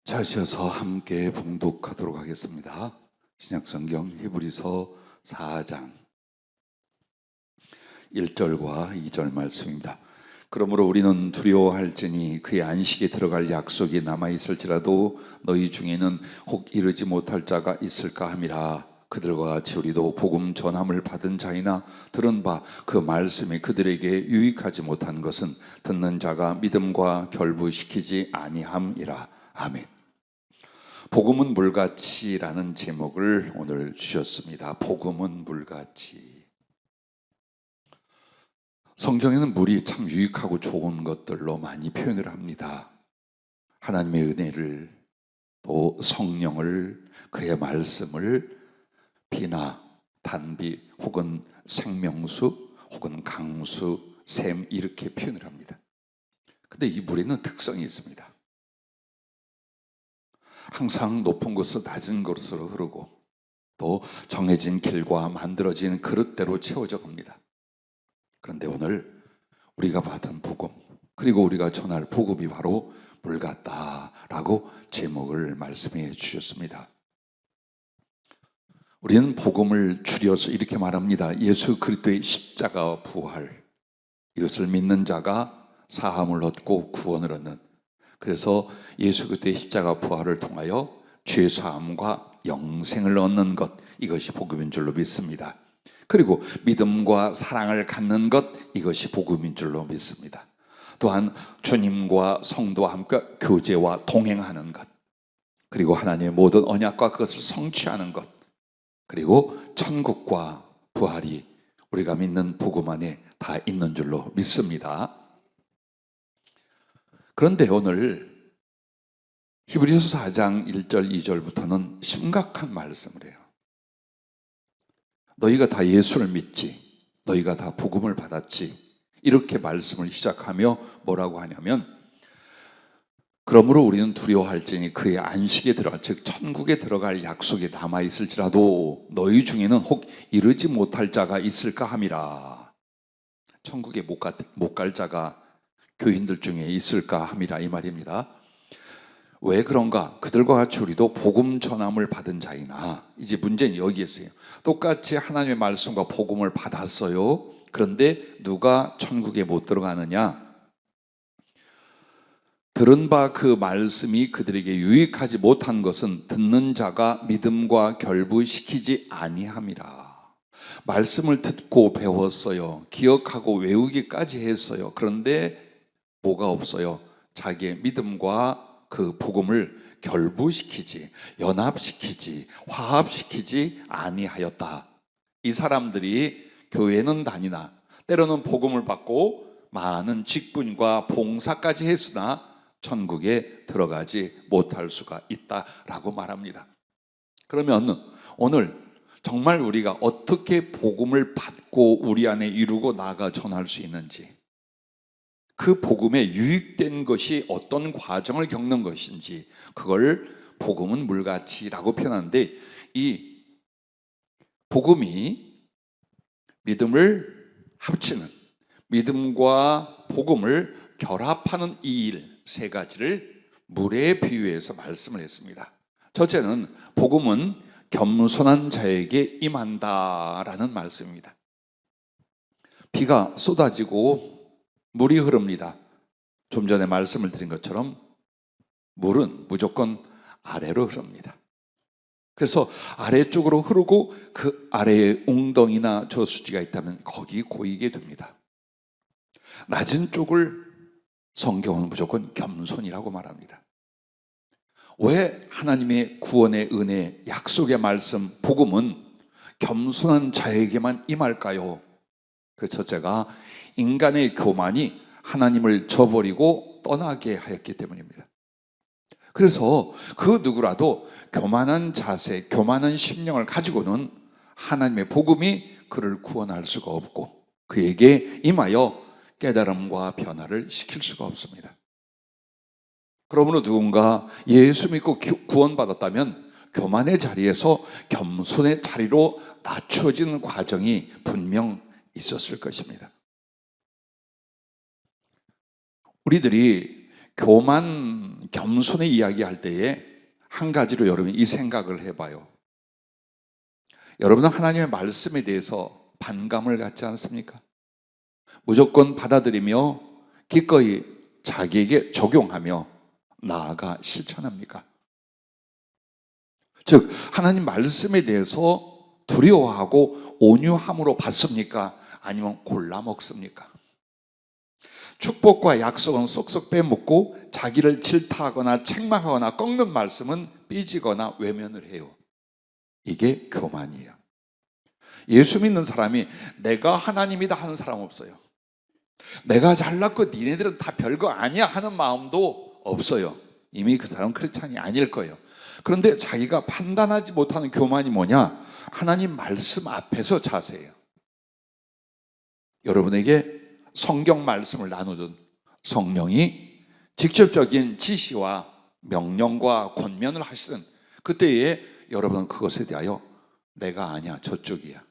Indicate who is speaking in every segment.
Speaker 1: 자시어서 함께 봉독하도록 하겠습니다. 신약성경 히브리서 4장 1절과 2절 말씀입니다. 그러므로 우리는 두려워할지니 그의 안식에 들어갈 약속이 남아있을지라도 너희 중에는 혹 이르지 못할 자가 있을까 함이라. 그들과 같이 우리도 복음 전함을 받은 자이나 들은 바 그 말씀이 그들에게 유익하지 못한 것은 듣는 자가 믿음과 결부시키지 아니함이라. 아멘. 복음은 물같이라는 제목을 오늘 주셨습니다. 복음은 물같이. 성경에는 물이 참 유익하고 좋은 것들로 많이 표현을 합니다. 하나님의 은혜를, 또 성령을, 그의 말씀을 비나 단비 혹은 생명수 혹은 강수, 샘 이렇게 표현을 합니다. 근데 이 물에는 특성이 있습니다. 항상 높은 곳에서 낮은 곳으로 흐르고 또 정해진 길과 만들어진 그릇대로 채워져 갑니다. 그런데 오늘 우리가 받은 복음, 그리고 우리가 전할 복음이 바로 물 같다라고 제목을 말씀해 주셨습니다. 우리는 복음을 줄여서 이렇게 말합니다. 예수 그리스도의 십자가 부활, 이것을 믿는 자가 사함을 얻고 구원을 얻는, 그래서 예수 그리스도의 십자가 부활을 통하여 죄 사함과 영생을 얻는 것, 이것이 복음인 줄로 믿습니다. 그리고 믿음과 사랑을 갖는 것, 이것이 복음인 줄로 믿습니다. 또한 주님과 성도와 함께 교제와 동행하는 것, 그리고 하나님의 모든 언약과 그것을 성취하는 것, 그리고 천국과 부활이 우리가 믿는 복음 안에 다 있는 줄로 믿습니다. 그런데 오늘 히브리서 4장 1절 2절부터는 심각한 말씀을 해요. 너희가 다 예수를 믿지, 너희가 다 복음을 받았지, 이렇게 말씀을 시작하며 뭐라고 하냐면, 그러므로 우리는 두려워할지니 그의 안식에 들어갈, 즉 천국에 들어갈 약속이 남아있을지라도 너희 중에는 혹 이르지 못할 자가 있을까 함이라. 천국에 못 갈 자가 교인들 중에 있을까 함이라, 이 말입니다. 왜 그런가? 그들과 같이 우리도 복음 전함을 받은 자이나, 이제 문제는 여기에 있어요. 똑같이 하나님의 말씀과 복음을 받았어요. 그런데 누가 천국에 못 들어가느냐? 들은 바 그 말씀이 그들에게 유익하지 못한 것은 듣는 자가 믿음과 결부시키지 아니함이라. 말씀을 듣고 배웠어요. 기억하고 외우기까지 했어요. 그런데 뭐가 없어요? 자기의 믿음과 그 복음을 결부시키지, 연합시키지, 화합시키지 아니하였다. 이 사람들이 교회는 다니나 때로는 복음을 받고 많은 직분과 봉사까지 했으나 천국에 들어가지 못할 수가 있다라고 말합니다. 그러면 오늘 정말 우리가 어떻게 복음을 받고 우리 안에 이루고 나아가 전할 수 있는지, 그 복음에 유익된 것이 어떤 과정을 겪는 것인지, 그걸 복음은 물같이라고 표현하는데, 이 복음이 믿음을 합치는, 믿음과 복음을 결합하는 이 일 세 가지를 물에 비유해서 말씀을 했습니다. 첫째는 복음은 겸손한 자에게 임한다라는 말씀입니다. 비가 쏟아지고 물이 흐릅니다. 좀 전에 말씀을 드린 것처럼 물은 무조건 아래로 흐릅니다. 그래서 아래쪽으로 흐르고 그 아래에 웅덩이나 저수지가 있다면 거기 고이게 됩니다. 낮은 쪽을 성경은 무조건 겸손이라고 말합니다. 왜 하나님의 구원의 은혜, 약속의 말씀, 복음은 겸손한 자에게만 임할까요? 그 첫째가 인간의 교만이 하나님을 저버리고 떠나게 하였기 때문입니다. 그래서 그 누구라도 교만한 자세, 교만한 심령을 가지고는 하나님의 복음이 그를 구원할 수가 없고 그에게 임하여 깨달음과 변화를 시킬 수가 없습니다. 그러므로 누군가 예수 믿고 구원받았다면 교만의 자리에서 겸손의 자리로 낮춰지는 과정이 분명 있었을 것입니다. 우리들이 교만, 겸손의 이야기할 때에 한 가지로 여러분 이 생각을 해봐요. 여러분은 하나님의 말씀에 대해서 반감을 갖지 않습니까? 무조건 받아들이며 기꺼이 자기에게 적용하며 나아가 실천합니까? 즉 하나님 말씀에 대해서 두려워하고 온유함으로 받습니까? 아니면 골라 먹습니까? 축복과 약속은 쏙쏙 빼먹고 자기를 질타하거나 책망하거나 꺾는 말씀은 삐지거나 외면을 해요. 이게 교만이에요. 예수 믿는 사람이 내가 하나님이다 하는 사람 없어요. 내가 잘났고 니네들은 다 별거 아니야 하는 마음도 없어요. 이미 그 사람은 크리스찬이 아닐 거예요. 그런데 자기가 판단하지 못하는 교만이 뭐냐? 하나님 말씀 앞에서 자세예요. 여러분에게 성경 말씀을 나누던 성령이 직접적인 지시와 명령과 권면을 하시던 그때에 여러분은 그것에 대하여 내가 아니야, 저쪽이야.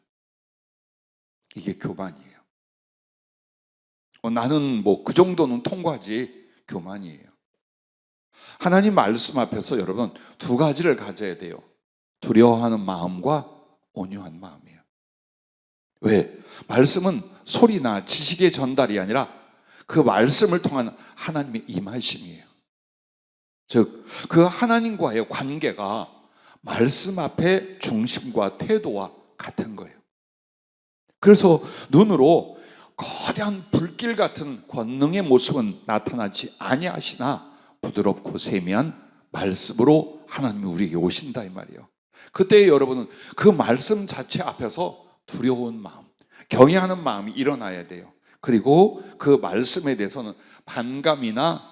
Speaker 1: 이게 교만이에요. 나는 뭐 그 정도는 통과하지, 교만이에요. 하나님 말씀 앞에서 여러분 두 가지를 가져야 돼요. 두려워하는 마음과 온유한 마음이에요. 왜? 말씀은 소리나 지식의 전달이 아니라 그 말씀을 통한 하나님의 임하심이에요. 즉, 그 하나님과의 관계가 말씀 앞에 중심과 태도와 같은 거예요. 그래서 눈으로 거대한 불길 같은 권능의 모습은 나타나지 아니하시나 부드럽고 세미한 말씀으로 하나님이 우리에게 오신다 이 말이에요. 그때 여러분은 그 말씀 자체 앞에서 두려운 마음, 경외하는 마음이 일어나야 돼요. 그리고 그 말씀에 대해서는 반감이나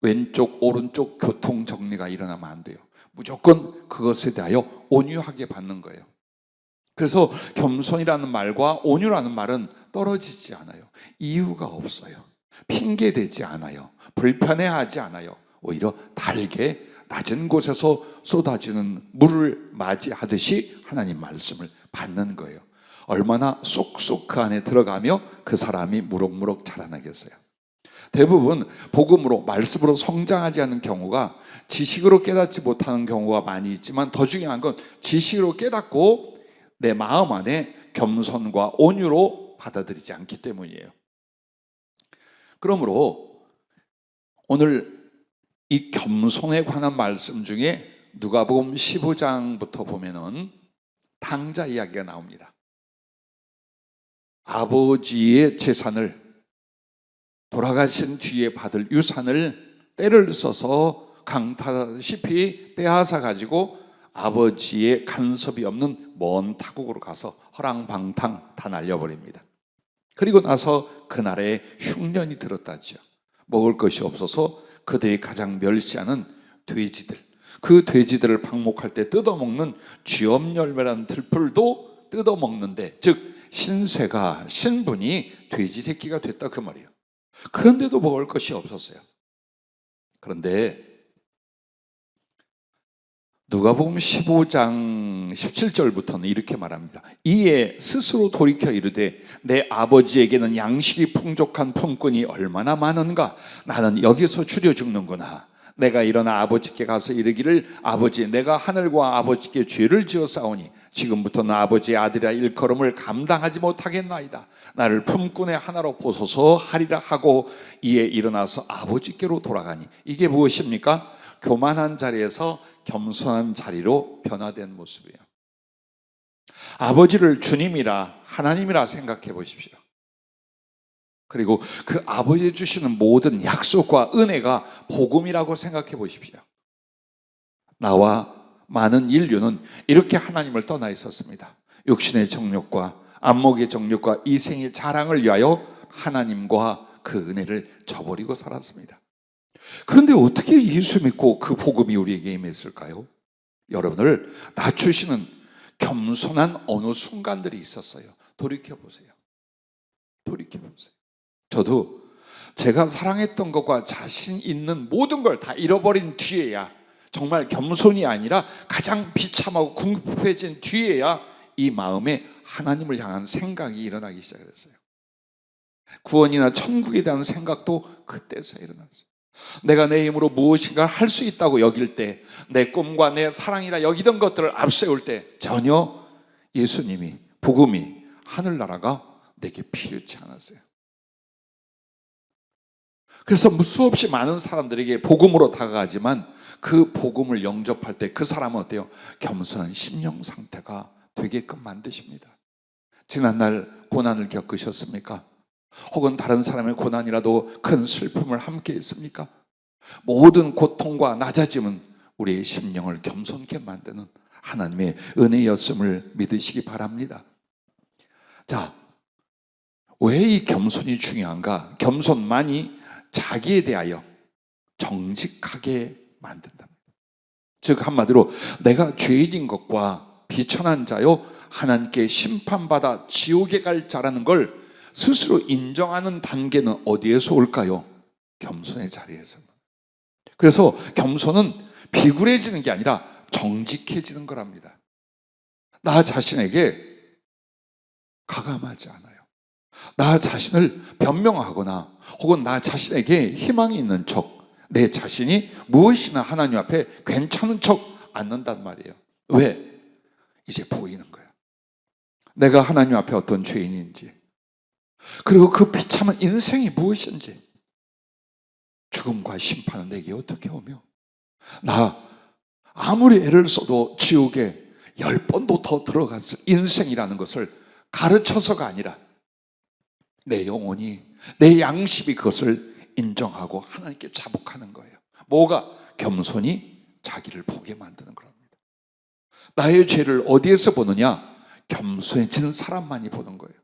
Speaker 1: 왼쪽 오른쪽 교통 정리가 일어나면 안 돼요. 무조건 그것에 대하여 온유하게 받는 거예요. 그래서 겸손이라는 말과 온유라는 말은 떨어지지 않아요. 이유가 없어요. 핑계대지 않아요. 불편해하지 않아요. 오히려 달게 낮은 곳에서 쏟아지는 물을 맞이하듯이 하나님 말씀을 받는 거예요. 얼마나 쏙쏙 그 안에 들어가며 그 사람이 무럭무럭 자라나겠어요. 대부분 복음으로 말씀으로 성장하지 않는 경우가 지식으로 깨닫지 못하는 경우가 많이 있지만 더 중요한 건 지식으로 깨닫고 내 마음 안에 겸손과 온유로 받아들이지 않기 때문이에요. 그러므로 오늘 이 겸손에 관한 말씀 중에 누가복음 15장부터 보면은 탕자 이야기가 나옵니다. 아버지의 재산을 돌아가신 뒤에 받을 유산을 때를 써서 강타다시피 빼앗아 가지고 아버지의 간섭이 없는 먼 타국으로 가서 허랑방탕 다 날려버립니다. 그리고 나서 그날에 흉년이 들었다죠. 먹을 것이 없어서 그들이 가장 멸시하는 돼지들, 그 돼지들을 방목할 때 뜯어먹는 쥐엄열매라는 들풀도 뜯어먹는데, 즉 신쇠가, 신분이 돼지 새끼가 됐다 그 말이에요. 그런데도 먹을 것이 없었어요. 그런데 누가복음 15장 17절부터는 이렇게 말합니다. 이에 스스로 돌이켜 이르되 내 아버지에게는 양식이 풍족한 품꾼이 얼마나 많은가. 나는 여기서 줄여 죽는구나. 내가 일어나 아버지께 가서 이르기를 아버지, 내가 하늘과 아버지께 죄를 지었사오니 지금부터는 아버지의 아들이라 일컬음을 감당하지 못하겠나이다. 나를 품꾼의 하나로 보소서 하리라 하고 이에 일어나서 아버지께로 돌아가니. 이게 무엇입니까? 교만한 자리에서 겸손한 자리로 변화된 모습이에요. 아버지를 주님이라 하나님이라 생각해 보십시오. 그리고 그 아버지 주시는 모든 약속과 은혜가 복음이라고 생각해 보십시오. 나와 많은 인류는 이렇게 하나님을 떠나 있었습니다. 육신의 정욕과 안목의 정욕과 이생의 자랑을 위하여 하나님과 그 은혜를 저버리고 살았습니다. 그런데 어떻게 예수 믿고 그 복음이 우리에게 임했을까요? 여러분을 낮추시는 겸손한 어느 순간들이 있었어요. 돌이켜보세요. 돌이켜보세요. 저도 제가 사랑했던 것과 자신 있는 모든 걸 다 잃어버린 뒤에야, 정말 겸손이 아니라 가장 비참하고 궁핍해진 뒤에야 이 마음에 하나님을 향한 생각이 일어나기 시작했어요. 구원이나 천국에 대한 생각도 그때서 일어났어요. 내가 내 힘으로 무엇인가 할 수 있다고 여길 때, 내 꿈과 내 사랑이라 여기던 것들을 앞세울 때 전혀 예수님이, 복음이, 하늘나라가 내게 필요치 않았어요. 그래서 수없이 많은 사람들에게 복음으로 다가가지만 그 복음을 영접할 때 그 사람은 어때요? 겸손한 심령 상태가 되게끔 만드십니다. 지난날 고난을 겪으셨습니까? 혹은 다른 사람의 고난이라도 큰 슬픔을 함께 했습니까? 모든 고통과 낮아짐은 우리의 심령을 겸손케 만드는 하나님의 은혜였음을 믿으시기 바랍니다. 자, 왜 이 겸손이 중요한가? 겸손만이 자기에 대하여 정직하게 만든답니다. 즉 한마디로 내가 죄인인 것과 비천한 자요 하나님께 심판받아 지옥에 갈 자라는 걸 스스로 인정하는 단계는 어디에서 올까요? 겸손의 자리에서. 그래서 겸손은 비굴해지는 게 아니라 정직해지는 거랍니다. 나 자신에게 가감하지 않아요. 나 자신을 변명하거나 혹은 나 자신에게 희망이 있는 척, 내 자신이 무엇이나 하나님 앞에 괜찮은 척 않는단 말이에요. 왜? 이제 보이는 거야. 내가 하나님 앞에 어떤 죄인인지, 그리고 그 비참한 인생이 무엇인지, 죽음과 심판은 내게 어떻게 오며, 나 아무리 애를 써도 지옥에 10번도 더 들어갔을 인생이라는 것을 가르쳐서가 아니라 내 영혼이, 내 양심이 그것을 인정하고 하나님께 자복하는 거예요. 뭐가? 겸손히 자기를 보게 만드는 겁니다. 나의 죄를 어디에서 보느냐? 겸손해진 사람만이 보는 거예요.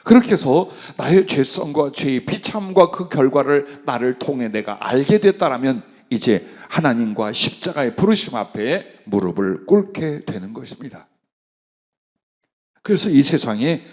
Speaker 1: 그렇게 해서 나의 죄성과 죄의 비참과 그 결과를 나를 통해 내가 알게 됐다라면 이제 하나님과 십자가의 부르심 앞에 무릎을 꿇게 되는 것입니다. 그래서 이 세상에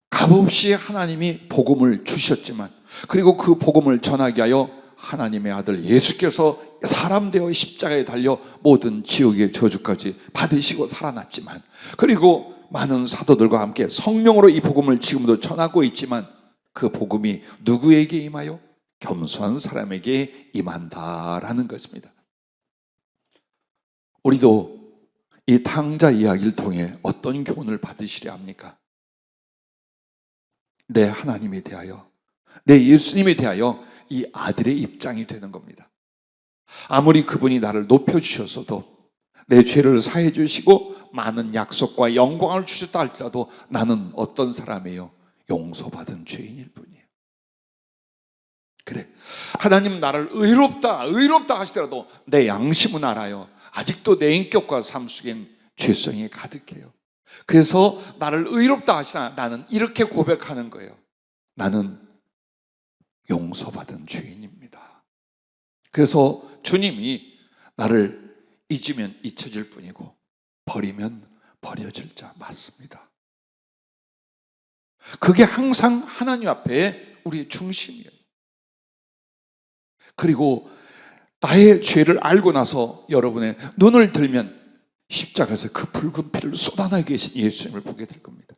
Speaker 1: 값없이 하나님이 복음을 주셨지만, 그리고 그 복음을 전하게 하여 하나님의 아들 예수께서 사람 되어 십자가에 달려 모든 지옥의 저주까지 받으시고 살아났지만, 그리고 많은 사도들과 함께 성령으로 이 복음을 지금도 전하고 있지만, 그 복음이 누구에게 임하여? 겸손한 사람에게 임한다라는 것입니다. 우리도 이 탕자 이야기를 통해 어떤 교훈을 받으시려 합니까? 내 하나님에 대하여, 내 예수님에 대하여 이 아들의 입장이 되는 겁니다. 아무리 그분이 나를 높여주셨어도, 내 죄를 사해 주시고 많은 약속과 영광을 주셨다 할지라도 나는 어떤 사람이에요? 용서받은 죄인일 뿐이에요. 그래, 하나님 나를 의롭다 하시더라도 내 양심은 알아요. 아직도 내 인격과 삶 속엔 죄성이 가득해요. 그래서 나를 의롭다 하시나 나는 이렇게 고백하는 거예요. 나는 용서받은 죄인입니다. 그래서 주님이 나를 잊으면 잊혀질 뿐이고 버리면 버려질 자 맞습니다. 그게 항상 하나님 앞에 우리의 중심이에요. 그리고 나의 죄를 알고 나서 여러분의 눈을 들면 십자가에서 그 붉은 피를 쏟아내고 계신 예수님을 보게 될 겁니다.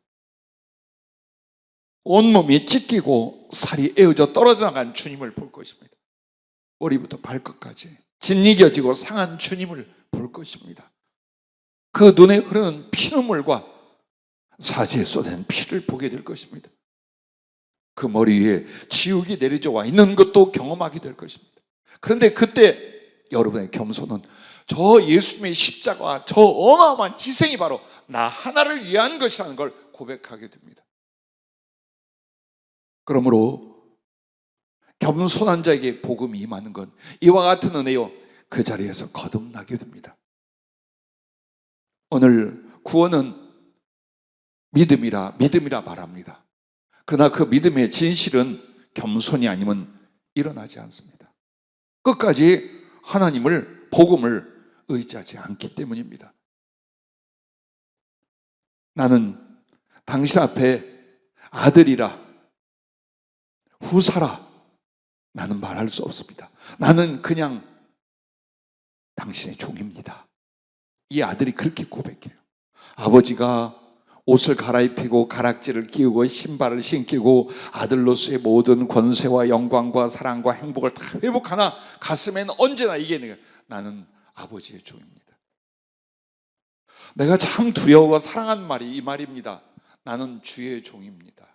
Speaker 1: 온몸이 찢기고 살이 에어져 떨어져 나간 주님을 볼 것입니다. 머리부터 발끝까지 짓이겨지고 상한 주님을 볼 것입니다. 그 눈에 흐르는 피눈물과 사지에 쏟아낸 피를 보게 될 것입니다. 그 머리 위에 지옥이 내려져 와 있는 것도 경험하게 될 것입니다. 그런데 그때 여러분의 겸손은 저 예수님의 십자가와 저 어마어마한 희생이 바로 나 하나를 위한 것이라는 걸 고백하게 됩니다. 그러므로 겸손한 자에게 복음이 임하는 건 이와 같은 은혜요, 그 자리에서 거듭나게 됩니다. 오늘 구원은 믿음이라 말합니다. 그러나 그 믿음의 진실은 겸손이 아니면 일어나지 않습니다. 끝까지 하나님을, 복음을 의지하지 않기 때문입니다. 나는 당신 앞에 아들이라, 후사라 나는 말할 수 없습니다. 나는 그냥 당신의 종입니다. 이 아들이 그렇게 고백해요. 아버지가 옷을 갈아입히고 가락지를 끼우고 신발을 신기고 아들로서의 모든 권세와 영광과 사랑과 행복을 다 회복하나 가슴에는 언제나 이게 나는 아버지의 종입니다. 내가 참 두려워 사랑하는 말이 이 말입니다. 나는 주의 종입니다.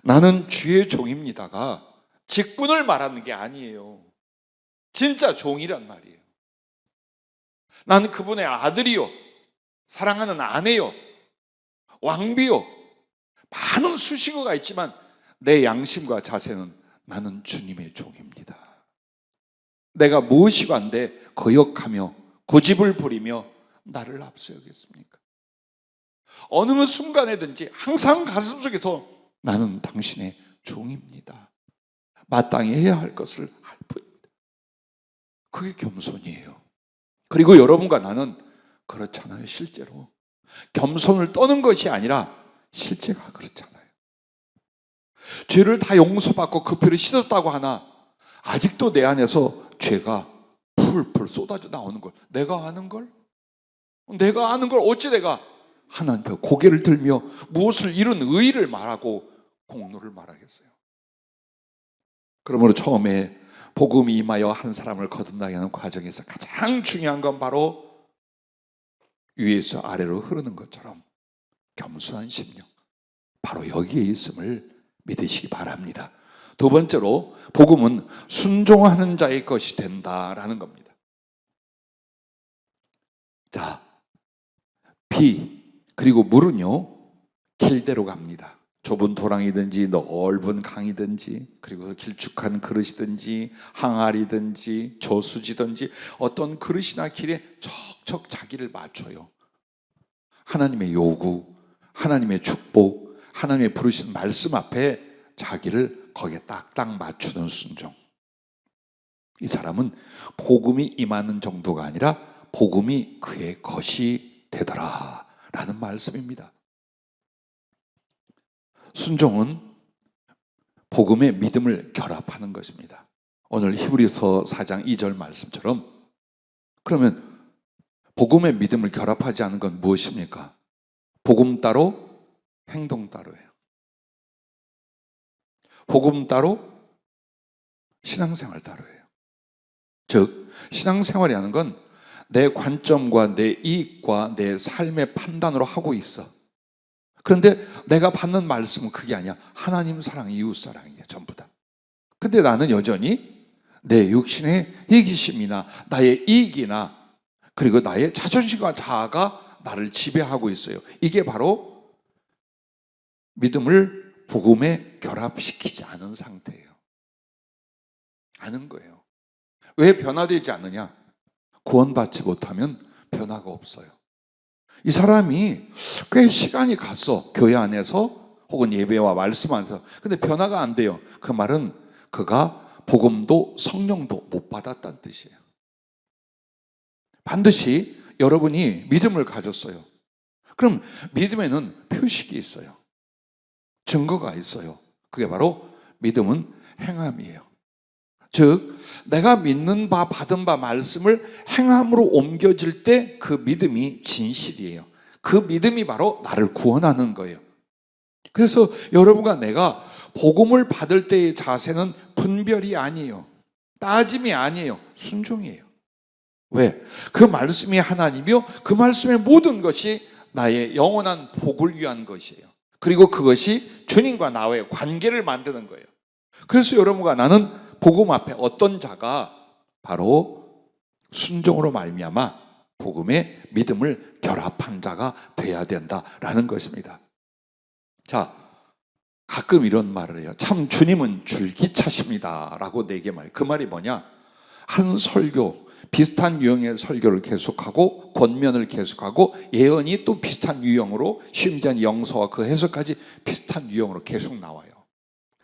Speaker 1: 나는 주의 종입니다가 직분을 말하는 게 아니에요. 진짜 종이란 말이에요. 나는 그분의 아들이요, 사랑하는 아내요, 왕비요, 많은 수식어가 있지만 내 양심과 자세는 나는 주님의 종입니다. 내가 무엇이 관대 거역하며 고집을 부리며 나를 앞세우겠습니까? 어느 순간에든지 항상 가슴속에서 나는 당신의 종입니다. 마땅히 해야 할 것을 할 뿐입니다. 그게 겸손이에요. 그리고 여러분과 나는 그렇잖아요. 실제로 겸손을 떠는 것이 아니라 실제가 그렇잖아요. 죄를 다 용서받고 그 피를 씻었다고 하나 아직도 내 안에서 죄가 풀풀 쏟아져 나오는 걸 내가 아는 걸 어찌 내가 하나님 앞에 고개를 들며 무엇을 이룬 의의를 말하고 공로를 말하겠어요. 그러므로 처음에 복음이 임하여 한 사람을 거듭나게 하는 과정에서 가장 중요한 건 바로 위에서 아래로 흐르는 것처럼 겸손한 심령, 바로 여기에 있음을 믿으시기 바랍니다. 두 번째로 복음은 순종하는 자의 것이 된다라는 겁니다. 자, 피 그리고 물은요 길대로 갑니다. 좁은 도랑이든지 넓은 강이든지 그리고 길쭉한 그릇이든지 항아리든지 저수지든지 어떤 그릇이나 길에 척척 자기를 맞춰요. 하나님의 요구, 하나님의 축복, 하나님의 부르신 말씀 앞에 자기를 거기에 딱딱 맞추는 순종. 이 사람은 복음이 임하는 정도가 아니라 복음이 그의 것이 되더라 라는 말씀입니다. 순종은 복음의 믿음을 결합하는 것입니다. 오늘 히브리서 4장 2절 말씀처럼 그러면 복음의 믿음을 결합하지 않은 건 무엇입니까? 복음 따로 행동 따로예요. 복음 따로 신앙생활 따로예요. 즉 신앙생활이라는 건 내 관점과 내 이익과 내 삶의 판단으로 하고 있어. 그런데 내가 받는 말씀은 그게 아니야. 하나님 사랑, 이웃 사랑이에요. 전부 다. 근데 나는 여전히 내 육신의 이기심이나 나의 이익이나 그리고 나의 자존심과 자아가 나를 지배하고 있어요. 이게 바로 믿음을 복음에 결합시키지 않은 상태예요. 아는 거예요. 왜 변화되지 않느냐? 구원받지 못하면 변화가 없어요. 이 사람이 꽤 시간이 갔어. 교회 안에서 혹은 예배와 말씀 안에서. 근데 변화가 안 돼요. 그 말은 그가 복음도 성령도 못 받았다는 뜻이에요. 반드시 여러분이 믿음을 가졌어요. 그럼 믿음에는 표식이 있어요. 증거가 있어요. 그게 바로 믿음은 행함이에요. 즉 내가 믿는 바 받은 바 말씀을 행함으로 옮겨질 때 그 믿음이 진실이에요. 그 믿음이 바로 나를 구원하는 거예요. 그래서 여러분과 내가 복음을 받을 때의 자세는 분별이 아니에요. 따짐이 아니에요. 순종이에요. 왜? 그 말씀이 하나님이요 그 말씀의 모든 것이 나의 영원한 복을 위한 것이에요. 그리고 그것이 주님과 나와의 관계를 만드는 거예요. 그래서 여러분과 나는 복음 앞에 어떤 자가 바로 순종으로 말미암아 복음의 믿음을 결합한 자가 돼야 된다라는 것입니다. 자, 가끔 이런 말을 해요. 참 주님은 줄기차십니다 라고 내게 말해요. 그 말이 뭐냐? 한 설교, 비슷한 유형의 설교를 계속하고 권면을 계속하고 예언이 또 비슷한 유형으로 심지어 영서와 그 해석까지 비슷한 유형으로 계속 나와요.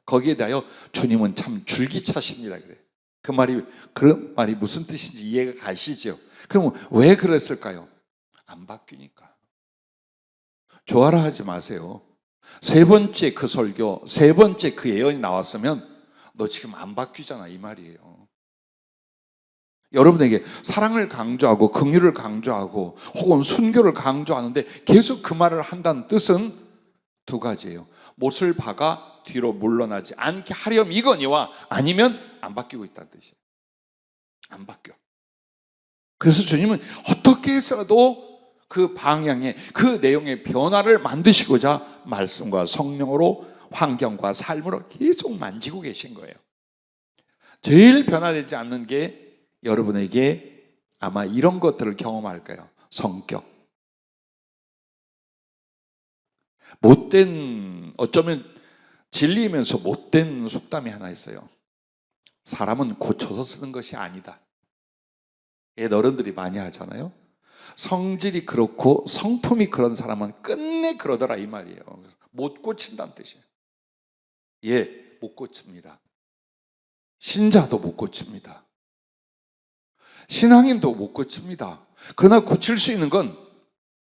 Speaker 1: 거기에 대하여 주님은 참 줄기차십니다 그래. 그 말이 무슨 뜻인지 이해가 가시죠? 그럼 왜 그랬을까요? 안 바뀌니까. 조화라 하지 마세요. 세 번째 그 설교, 세 번째 그 예언이 나왔으면 너 지금 안 바뀌잖아 이 말이에요. 여러분에게 사랑을 강조하고 긍휼을 강조하고 혹은 순교를 강조하는데 계속 그 말을 한다는 뜻은 두 가지예요. 못을 박아 뒤로 물러나지 않게 하렴 이거니와 아니면 안 바뀌고 있다는 뜻이에요. 안 바뀌어. 그래서 주님은 어떻게 해서라도 그 방향에, 그 내용의 변화를 만드시고자 말씀과 성령으로 환경과 삶으로 계속 만지고 계신 거예요. 제일 변화되지 않는 게 여러분에게 아마 이런 것들을 경험할 거예요. 성격. 못된, 어쩌면 진리이면서 못된 속담이 하나 있어요. 사람은 고쳐서 쓰는 것이 아니다. 옛 어른들이 많이 하잖아요. 성질이 그렇고 성품이 그런 사람은 끝내 그러더라 이 말이에요. 못 고친다는 뜻이에요. 예, 못 고칩니다. 신자도 못 고칩니다. 신앙인도 못 고칩니다. 그러나 고칠 수 있는 건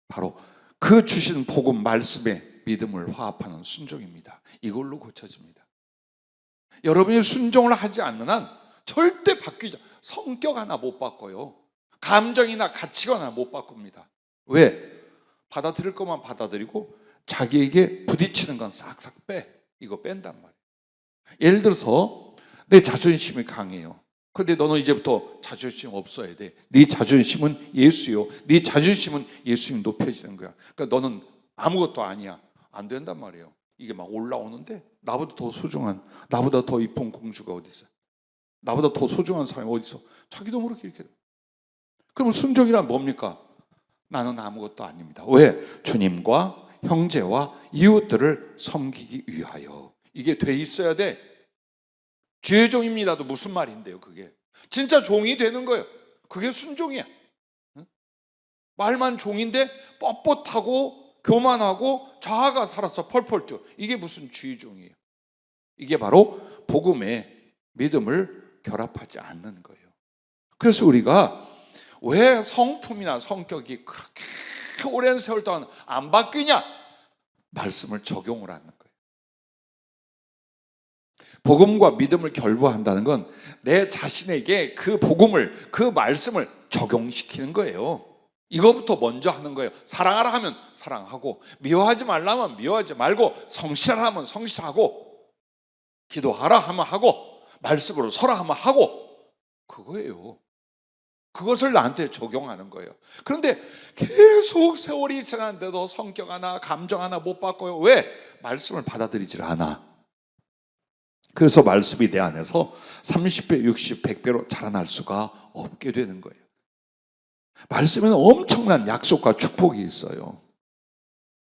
Speaker 1: 바로 그 주신 복음 말씀에 믿음을 화합하는 순종입니다. 이걸로 고쳐집니다. 여러분이 순종을 하지 않는 한 절대 바뀌지 않아요. 성격 하나 못 바꿔요. 감정이나 가치관 하나 못 바꿉니다. 왜? 받아들일 것만 받아들이고 자기에게 부딪히는 건 싹싹 빼. 이거 뺀단 말이에요. 예를 들어서 내 자존심이 강해요. 근데 너는 이제부터 자존심 없어야 돼. 네 자존심은 예수요. 네 자존심은 예수님 높여지는 거야. 그러니까 너는 아무것도 아니야. 안 된단 말이에요. 이게 막 올라오는데 나보다 더 소중한, 나보다 더 이쁜 공주가 어디 있어? 나보다 더 소중한 사람이 어디 있어? 자기도 모르게 이렇게. 그럼 순종이란 뭡니까? 나는 아무것도 아닙니다. 왜? 주님과 형제와 이웃들을 섬기기 위하여. 이게 돼 있어야 돼. 주의 종입니다도 무슨 말인데요, 그게? 진짜 종이 되는 거예요. 그게 순종이야. 말만 종인데 뻣뻣하고 교만하고 자아가 살아서 펄펄 뛰어. 이게 무슨 주의 종이에요? 이게 바로 복음의 믿음을 결합하지 않는 거예요. 그래서 우리가 왜 성품이나 성격이 그렇게 오랜 세월 동안 안 바뀌냐? 말씀을 적용을 하는 거예요. 복음과 믿음을 결부한다는 건 내 자신에게 그 복음을, 그 말씀을 적용시키는 거예요. 이거부터 먼저 하는 거예요. 사랑하라 하면 사랑하고, 미워하지 말라면 미워하지 말고, 성실하라 하면 성실하고, 기도하라 하면 하고, 말씀으로 서라 하면 하고, 그거예요. 그것을 나한테 적용하는 거예요. 그런데 계속 세월이 지났는데도 성격 하나, 감정 하나 못 바꿔요. 왜? 말씀을 받아들이질 않아. 그래서 말씀이 내 안에서 30배, 60, 100배로 자라날 수가 없게 되는 거예요. 말씀에는 엄청난 약속과 축복이 있어요.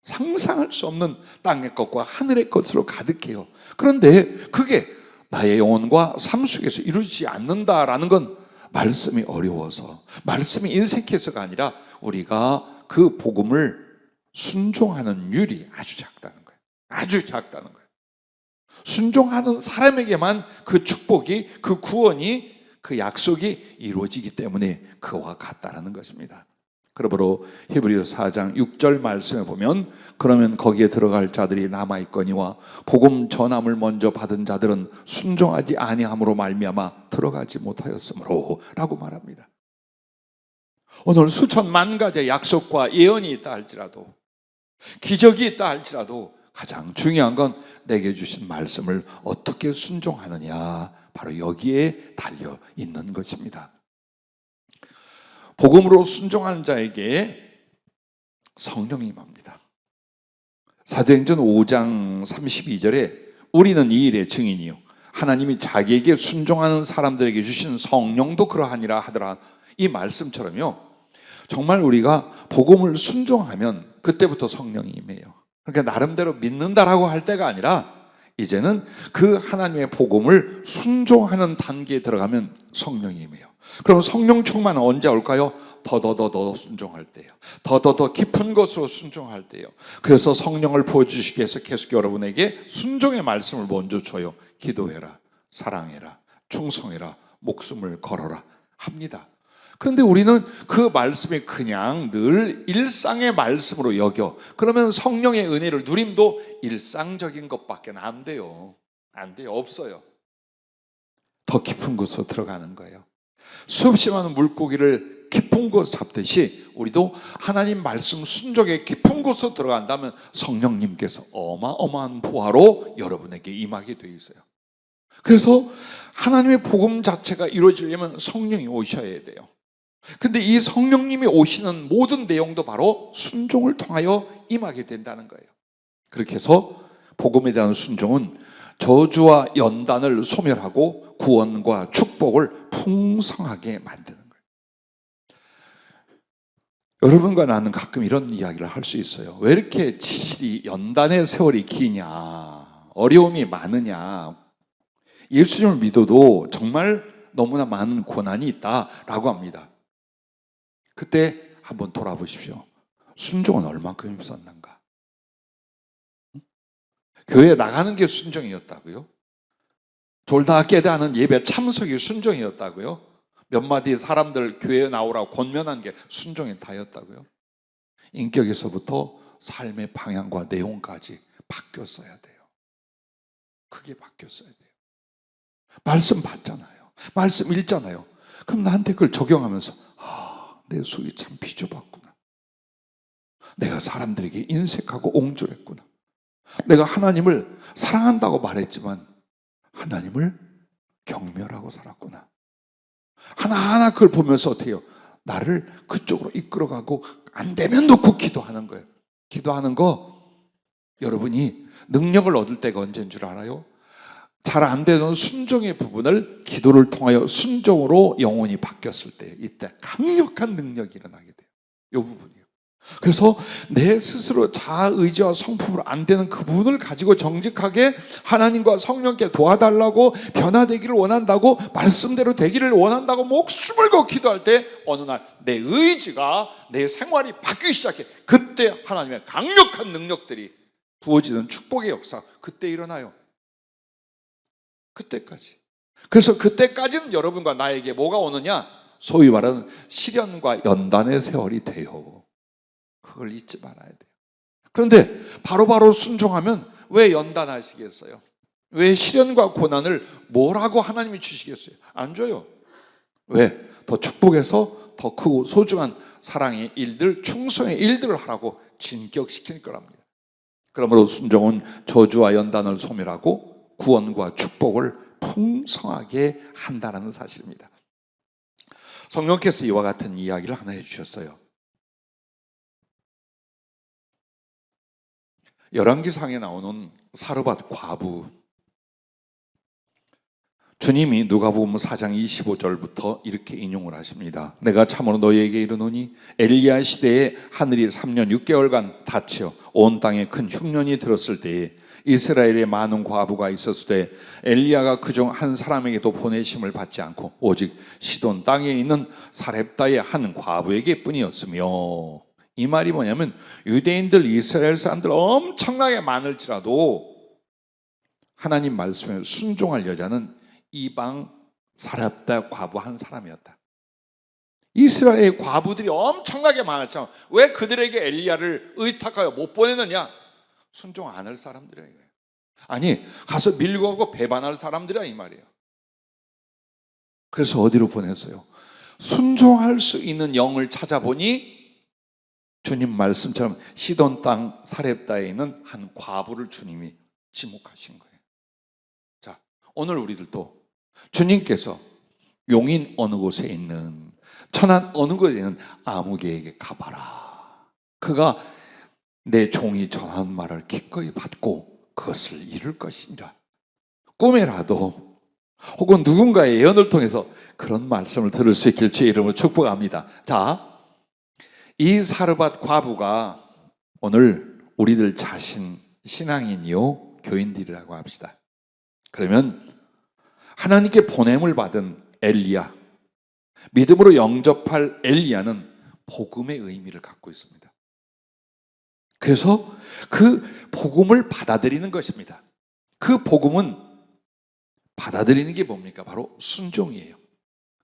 Speaker 1: 상상할 수 없는 땅의 것과 하늘의 것으로 가득해요. 그런데 그게 나의 영혼과 삶 속에서 이루어지지 않는다라는 건 말씀이 어려워서, 말씀이 인색해서가 아니라 우리가 그 복음을 순종하는 율이 아주 작다는 거예요. 아주 작다는 거예요. 순종하는 사람에게만 그 축복이, 그 구원이, 그 약속이 이루어지기 때문에 그와 같다라는 것입니다. 그러므로 히브리서 4장 6절 말씀에 보면, 그러면 거기에 들어갈 자들이 남아있거니와 복음 전함을 먼저 받은 자들은 순종하지 아니함으로 말미암아 들어가지 못하였으므로 라고 말합니다. 오늘 수천만 가지의 약속과 예언이 있다 할지라도, 기적이 있다 할지라도 가장 중요한 건 내게 주신 말씀을 어떻게 순종하느냐, 바로 여기에 달려 있는 것입니다. 복음으로 순종하는 자에게 성령이 임합니다. 사도행전 5장 32절에 우리는 이 일의 증인이요 하나님이 자기에게 순종하는 사람들에게 주신 성령도 그러하니라 하더라. 이 말씀처럼요, 정말 우리가 복음을 순종하면 그때부터 성령이 임해요. 그러니까 나름대로 믿는다라고 할 때가 아니라 이제는 그 하나님의 복음을 순종하는 단계에 들어가면 성령이 임해요. 그럼 성령 충만은 언제 올까요? 더 순종할 때요. 더 깊은 것으로 순종할 때요. 그래서 성령을 부어주시기 위해서 계속 여러분에게 순종의 말씀을 먼저 줘요. 기도해라, 사랑해라, 충성해라, 목숨을 걸어라 합니다. 그런데 우리는 그 말씀이 그냥 늘 일상의 말씀으로 여겨. 그러면 성령의 은혜를 누림도 일상적인 것밖에 안 돼요. 안 돼요. 없어요. 더 깊은 곳으로 들어가는 거예요. 수없이 많은 물고기를 깊은 곳 잡듯이 우리도 하나님 말씀 순종의 깊은 곳으로 들어간다면 성령님께서 어마어마한 부하로 여러분에게 임하게 되어 있어요. 그래서 하나님의 복음 자체가 이루어지려면 성령이 오셔야 돼요. 근데 이 성령님이 오시는 모든 내용도 바로 순종을 통하여 임하게 된다는 거예요. 그렇게 해서 복음에 대한 순종은 저주와 연단을 소멸하고 구원과 축복을 풍성하게 만드는 거예요. 여러분과 나는 가끔 이런 이야기를 할 수 있어요. 왜 이렇게 지질이 연단의 세월이 기냐, 어려움이 많으냐, 예수님을 믿어도 정말 너무나 많은 고난이 있다라고 합니다. 그때 한번 돌아보십시오. 순종은 얼만큼 있었는가? 교회에 나가는 게 순종이었다고요? 졸다 깨다 하는 예배 참석이 순종이었다고요? 몇 마디 사람들 교회에 나오라고 권면한 게 순종이 다였다고요? 인격에서부터 삶의 방향과 내용까지 바뀌었어야 돼요. 그게 바뀌었어야 돼요. 말씀 받잖아요. 말씀 읽잖아요. 그럼 나한테 그걸 적용하면서 내 속이 참 비좁았구나. 내가 사람들에게 인색하고 옹졸했구나. 내가 하나님을 사랑한다고 말했지만 하나님을 경멸하고 살았구나. 하나하나 그걸 보면서 어떻게 해요? 나를 그쪽으로 이끌어가고 안 되면 놓고 기도하는 거예요. 기도하는 거 여러분이 능력을 얻을 때가 언제인 줄 알아요? 잘 안 되는 순종의 부분을 기도를 통하여 순종으로 영혼이 바뀌었을 때, 이때 강력한 능력이 일어나게 돼요. 이 부분이에요. 그래서 내 스스로 자아 의지와 성품으로 안 되는 그 부분을 가지고 정직하게 하나님과 성령께 도와달라고, 변화되기를 원한다고, 말씀대로 되기를 원한다고 목숨을 걸고 기도할 때 어느 날 내 의지가, 내 생활이 바뀌기 시작해. 그때 하나님의 강력한 능력들이 부어지는 축복의 역사, 그때 일어나요. 그때까지. 그래서 그때까지는 여러분과 나에게 뭐가 오느냐? 소위 말하는 시련과 연단의 세월이 돼요. 그걸 잊지 말아야 돼요. 그런데 바로바로 순종하면 왜 연단하시겠어요? 왜 시련과 고난을 뭐라고 하나님이 주시겠어요? 안 줘요. 왜? 더 축복해서 더 크고 소중한 사랑의 일들, 충성의 일들을 하라고 진격시킬 거랍니다. 그러므로 순종은 저주와 연단을 소멸하고 구원과 축복을 풍성하게 한다는 사실입니다. 성령께서 이와 같은 이야기를 하나 해주셨어요. 열왕기상에 나오는 사르밧 과부, 주님이 누가복음 4장 25절부터 이렇게 인용을 하십니다. 내가 참으로 너희에게 이르노니 엘리야 시대에 하늘이 3년 6개월간 닫혀 온 땅에 큰 흉년이 들었을 때에 이스라엘에 많은 과부가 있었을 때 엘리야가 그중 한 사람에게도 보내심을 받지 않고 오직 시돈 땅에 있는 사렙다의 한 과부에게 뿐이었으며, 이 말이 뭐냐면 유대인들, 이스라엘 사람들 엄청나게 많을지라도 하나님 말씀에 순종할 여자는 이방 사렙다 과부 한 사람이었다. 이스라엘 과부들이 엄청나게 많았잖아. 왜 그들에게 엘리야를 의탁하여 못 보내느냐? 순종 안 할 사람들이야. 아니, 가서 밀고 가고 배반할 사람들이야 이 말이에요. 그래서 어디로 보냈어요? 순종할 수 있는 영을 찾아보니 주님 말씀처럼 시돈 땅 사렙다에 있는 한 과부를 주님이 지목하신 거예요. 자, 오늘 우리들도 주님께서 용인 어느 곳에 있는, 천안 어느 곳에 있는 아무개에게 가봐라. 그가 내 종이 전한 말을 기꺼이 받고 그것을 이룰 것이니라. 꿈에라도 혹은 누군가의 예언을 통해서 그런 말씀을 들을 수 있길 주의 이름으로 축복합니다. 자, 이 사르밧 과부가 오늘 우리들 자신 신앙인이요 교인들이라고 합시다. 그러면 하나님께 보냄을 받은 엘리야, 믿음으로 영접할 엘리야는 복음의 의미를 갖고 있습니다. 그래서 그 복음을 받아들이는 것입니다. 그 복음은 받아들이는 게 뭡니까? 바로 순종이에요.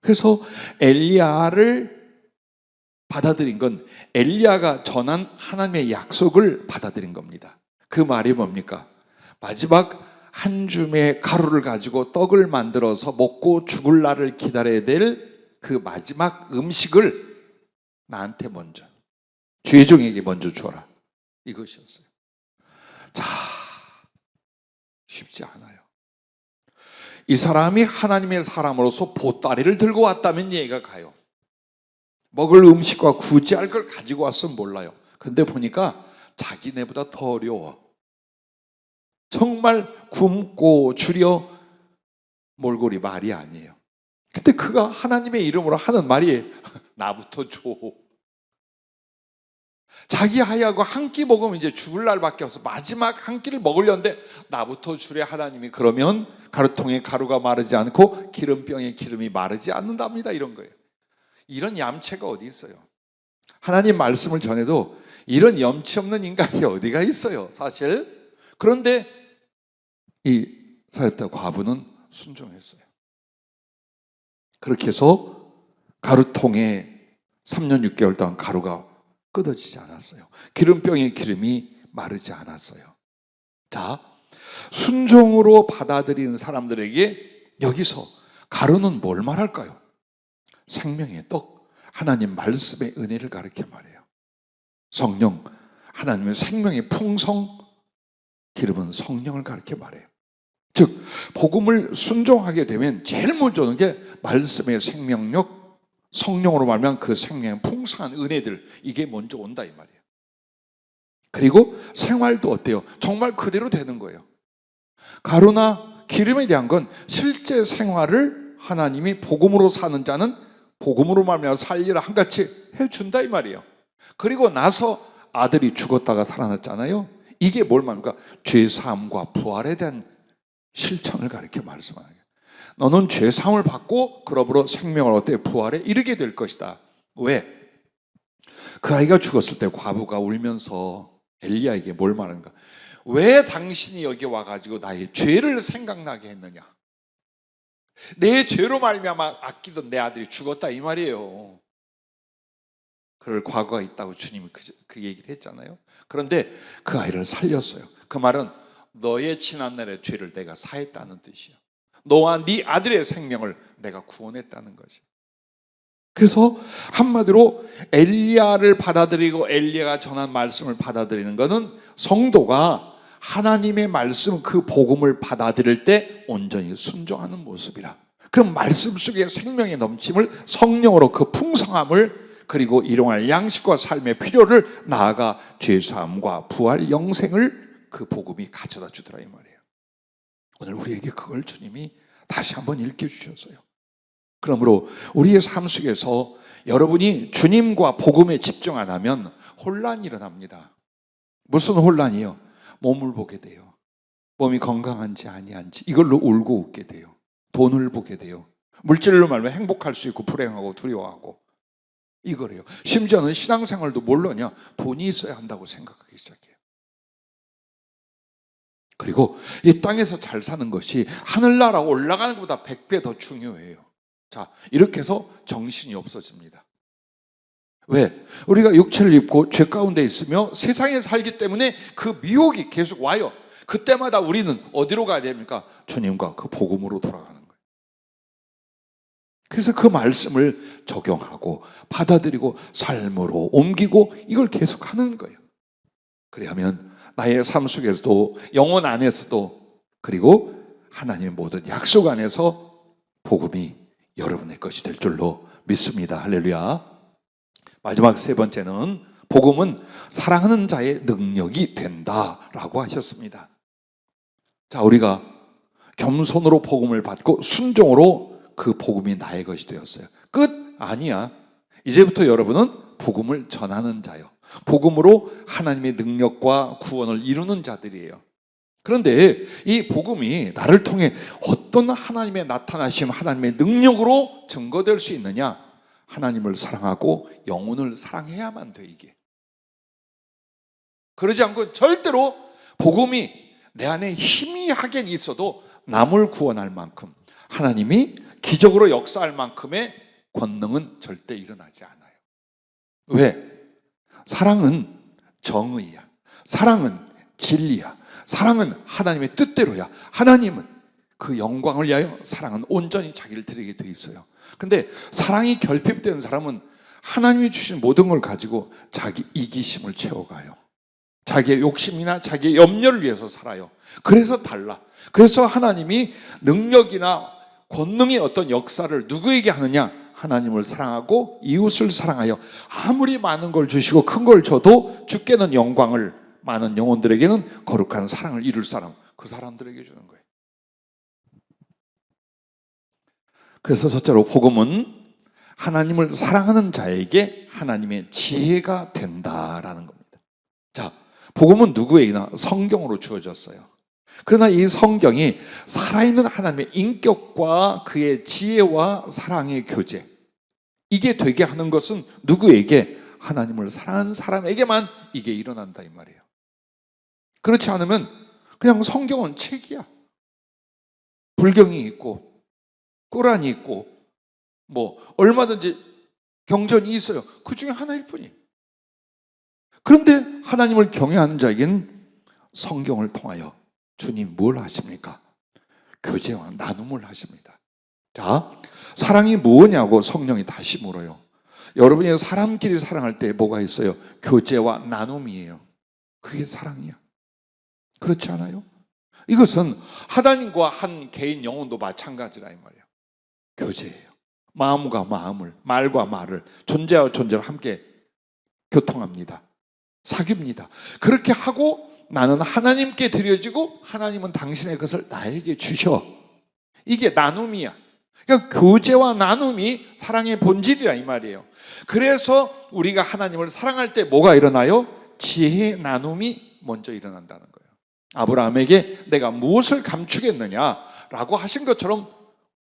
Speaker 1: 그래서 엘리야를 받아들인 건 엘리야가 전한 하나님의 약속을 받아들인 겁니다. 그 말이 뭡니까? 마지막 한 줌의 가루를 가지고 떡을 만들어서 먹고 죽을 날을 기다려야 될 그 마지막 음식을 나한테 먼저, 죄종에게 먼저 주어라, 이것이었어요. 자, 쉽지 않아요. 이 사람이 하나님의 사람으로서 보따리를 들고 왔다면 이해가 가요. 먹을 음식과 구제할 걸 가지고 왔으면 몰라요. 근데 보니까 자기네보다 더 어려워. 정말 굶고 줄여 몰골이 말이 아니에요. 근데 그가 하나님의 이름으로 하는 말이 나부터 줘. 자기 하야고 한 끼 먹으면 이제 죽을 날밖에 없어. 마지막 한 끼를 먹으려는데 나부터 주래. 하나님이 그러면 가루통에 가루가 마르지 않고 기름병에 기름이 마르지 않는답니다. 이런 거예요. 이런 얌체가 어디 있어요? 하나님 말씀을 전해도 이런 염치 없는 인간이 어디가 있어요, 사실. 그런데 이 사렙다 과부는 순종했어요. 그렇게 해서 가루통에 3년 6개월 동안 가루가 끊어지지 않았어요. 기름병의 기름이 마르지 않았어요. 자, 순종으로 받아들이는 사람들에게 여기서 가루는 뭘 말할까요? 생명의 떡, 하나님 말씀의 은혜를 가르쳐 말해요. 성령, 하나님의 생명의 풍성, 기름은 성령을 가르쳐 말해요. 즉, 복음을 순종하게 되면 제일 먼저 오는 게 말씀의 생명력, 성령으로 말하면 그 생명의 풍성한 은혜들, 이게 먼저 온다 이 말이에요. 그리고 생활도 어때요? 정말 그대로 되는 거예요. 가루나 기름에 대한 건 실제 생활을 하나님이 복음으로 사는 자는 복음으로 말하면 살리라 한같이 해준다 이 말이에요. 그리고 나서 아들이 죽었다가 살아났잖아요. 이게 뭘 말합니까? 죄사함과 부활에 대한 실천을 가르쳐 말씀하는 거예요. 너는 죄사함을 받고 그러므로 생명을 얻되 부활에 이르게 될 것이다. 왜? 그 아이가 죽었을 때 과부가 울면서 엘리야에게 뭘 말하는가? 왜 당신이 여기 와가지고 나의 죄를 생각나게 했느냐? 내 죄로 말미암아 아끼던 내 아들이 죽었다 이 말이에요. 그럴 과거가 있다고 주님이 그 얘기를 했잖아요. 그런데 그 아이를 살렸어요. 그 말은 너의 지난날의 죄를 내가 사했다는 뜻이야. 너와 네 아들의 생명을 내가 구원했다는 것이. 그래서 한마디로 엘리야를 받아들이고 엘리야가 전한 말씀을 받아들이는 것은 성도가 하나님의 말씀, 그 복음을 받아들일 때 온전히 순종하는 모습이라. 그럼 말씀 속에 생명의 넘침을, 성령으로 그 풍성함을, 그리고 일용할 양식과 삶의 필요를 나아가 죄사함과 부활 영생을 그 복음이 가져다 주더라 이 말이에요. 오늘 우리에게 그걸 주님이 다시 한번 일깨주셨어요. 그러므로 우리의 삶 속에서 여러분이 주님과 복음에 집중 안 하면 혼란이 일어납니다. 무슨 혼란이요? 몸을 보게 돼요. 몸이 건강한지 아니한지 이걸로 울고 웃게 돼요. 돈을 보게 돼요. 물질로 말하면 행복할 수 있고 불행하고 두려워하고 이거래요. 심지어는 신앙생활도 뭘로냐? 돈이 있어야 한다고 생각하기 시작해요. 그리고 이 땅에서 잘 사는 것이 하늘나라 올라가는 것보다 100배 더 중요해요. 자, 이렇게 해서 정신이 없어집니다. 왜? 우리가 육체를 입고 죄 가운데 있으며 세상에 살기 때문에 그 미혹이 계속 와요. 그때마다 우리는 어디로 가야 됩니까? 주님과 그 복음으로 돌아가는 거예요. 그래서 그 말씀을 적용하고 받아들이고 삶으로 옮기고 이걸 계속 하는 거예요. 그래야면 나의 삶 속에서도 영혼 안에서도 그리고 하나님의 모든 약속 안에서 복음이 여러분의 것이 될 줄로 믿습니다. 할렐루야. 마지막 세 번째는 복음은 사랑하는 자의 능력이 된다라고 하셨습니다. 자, 우리가 겸손으로 복음을 받고 순종으로 그 복음이 나의 것이 되었어요. 끝? 아니야. 이제부터 여러분은 복음을 전하는 자요. 복음으로 하나님의 능력과 구원을 이루는 자들이에요. 그런데 이 복음이 나를 통해 어떤 하나님의 나타나심, 하나님의 능력으로 증거될 수 있느냐? 하나님을 사랑하고 영혼을 사랑해야만 돼, 이게. 그러지 않고 절대로 복음이 내 안에 희미하게 있어도 남을 구원할 만큼 하나님이 기적으로 역사할 만큼의 권능은 절대 일어나지 않아요. 왜? 사랑은 정의야. 사랑은 진리야. 사랑은 하나님의 뜻대로야. 하나님은 그 영광을 위하여 사랑은 온전히 자기를 드리게 돼 있어요. 근데 사랑이 결핍된 사람은 하나님이 주신 모든 걸 가지고 자기 이기심을 채워가요. 자기의 욕심이나 자기의 염려를 위해서 살아요. 그래서 달라. 그래서 하나님이 능력이나 권능의 어떤 역사를 누구에게 하느냐? 하나님을 사랑하고 이웃을 사랑하여 아무리 많은 걸 주시고 큰 걸 줘도 주께는 영광을, 많은 영혼들에게는 거룩한 사랑을 이룰 사람, 그 사람들에게 주는 거예요. 그래서 첫째로 복음은 하나님을 사랑하는 자에게 하나님의 지혜가 된다라는 겁니다. 자, 복음은 누구에게나 성경으로 주어졌어요. 그러나 이 성경이 살아있는 하나님의 인격과 그의 지혜와 사랑의 교제, 이게 되게 하는 것은 누구에게? 하나님을 사랑하는 사람에게만 이게 일어난다 이 말이에요. 그렇지 않으면 그냥 성경은 책이야. 불경이 있고 꾸란이 있고 뭐 얼마든지 경전이 있어요. 그 중에 하나일 뿐이에요. 그런데 하나님을 경외하는 자에게는 성경을 통하여 주님 뭘 하십니까? 교제와 나눔을 하십니다. 자, 사랑이 무엇냐고 성령이 다시 물어요. 여러분이 사람끼리 사랑할 때 뭐가 있어요? 교제와 나눔이에요. 그게 사랑이야. 그렇지 않아요? 이것은 하나님과 한 개인 영혼도 마찬가지라 이 말이에요. 교제예요. 마음과 마음을, 말과 말을, 존재와 존재를 함께 교통합니다. 사귑니다. 그렇게 하고 나는 하나님께 드려지고 하나님은 당신의 것을 나에게 주셔. 이게 나눔이야. 그러니까 교제와 나눔이 사랑의 본질이라 이 말이에요. 그래서 우리가 하나님을 사랑할 때 뭐가 일어나요? 지혜 나눔이 먼저 일어난다는 거예요. 아브라함에게 내가 무엇을 감추겠느냐라고 하신 것처럼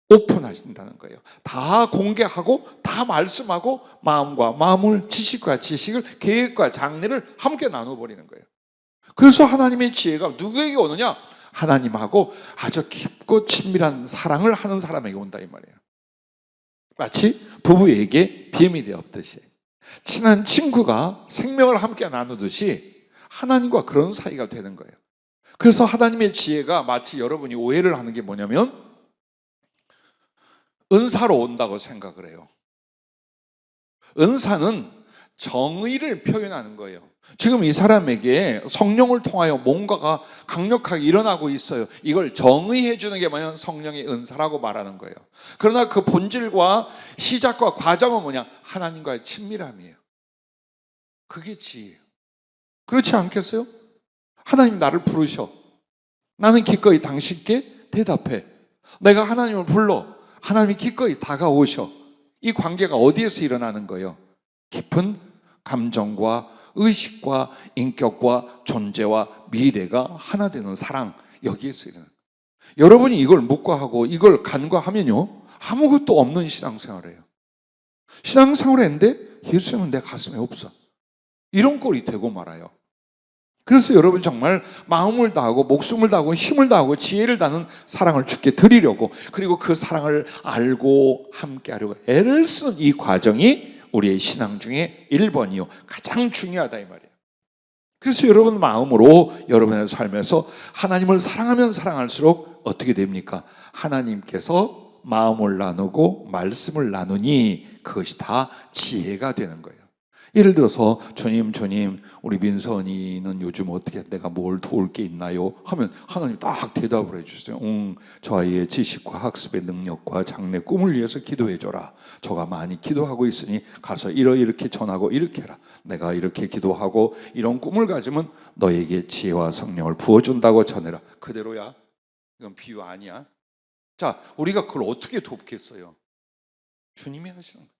Speaker 1: 오픈하신다는 거예요. 다 공개하고 다 말씀하고 마음과 마음을, 지식과 지식을, 계획과 장래를 함께 나눠버리는 거예요. 그래서 하나님의 지혜가 누구에게 오느냐? 하나님하고 아주 깊고 친밀한 사랑을 하는 사람에게 온다 이 말이에요. 마치 부부에게 비밀이 없듯이, 친한 친구가 생명을 함께 나누듯이 하나님과 그런 사이가 되는 거예요. 그래서 하나님의 지혜가 마치 여러분이 오해를 하는 게 뭐냐면 은사로 온다고 생각을 해요. 은사는 정의를 표현하는 거예요. 지금 이 사람에게 성령을 통하여 뭔가가 강력하게 일어나고 있어요. 이걸 정의해 주는 게 뭐냐면 성령의 은사라고 말하는 거예요. 그러나 그 본질과 시작과 과정은 뭐냐? 하나님과의 친밀함이에요. 그게 지혜예요. 그렇지 않겠어요? 하나님 나를 부르셔. 나는 기꺼이 당신께 대답해. 내가 하나님을 불러. 하나님이 기꺼이 다가오셔. 이 관계가 어디에서 일어나는 거예요? 깊은 감정과 의식과 인격과 존재와 미래가 하나 되는 사랑, 여기에서 일어나는 거예요. 여러분이 이걸 묵과하고 이걸 간과하면요 아무것도 없는 신앙생활이에요. 신앙생활을 했는데 예수님은 내 가슴에 없어. 이런 꼴이 되고 말아요. 그래서 여러분 정말 마음을 다하고 목숨을 다하고 힘을 다하고 지혜를 다하는 사랑을 주께 드리려고, 그리고 그 사랑을 알고 함께하려고 애를 쓰는 이 과정이 우리의 신앙 중에 1번이요 가장 중요하다 이 말이에요. 그래서 여러분 마음으로 여러분의 삶에서 하나님을 사랑하면 사랑할수록 어떻게 됩니까? 하나님께서 마음을 나누고 말씀을 나누니 그것이 다 지혜가 되는 거예요. 예를 들어서 주님 우리 민선이는 요즘 어떻게 내가 뭘 도울 게 있나요? 하면 하나님 딱 대답을 해주세요. 저 아이의 지식과 학습의 능력과 장래 꿈을 위해서 기도해 줘라. 저가 많이 기도하고 있으니 가서 이렇게 전하고 이렇게 해라. 내가 이렇게 기도하고 이런 꿈을 가지면 너에게 지혜와 성령을 부어준다고 전해라. 그대로야. 이건 비유 아니야. 자, 우리가 그걸 어떻게 돕겠어요? 주님이 하시는 거예요.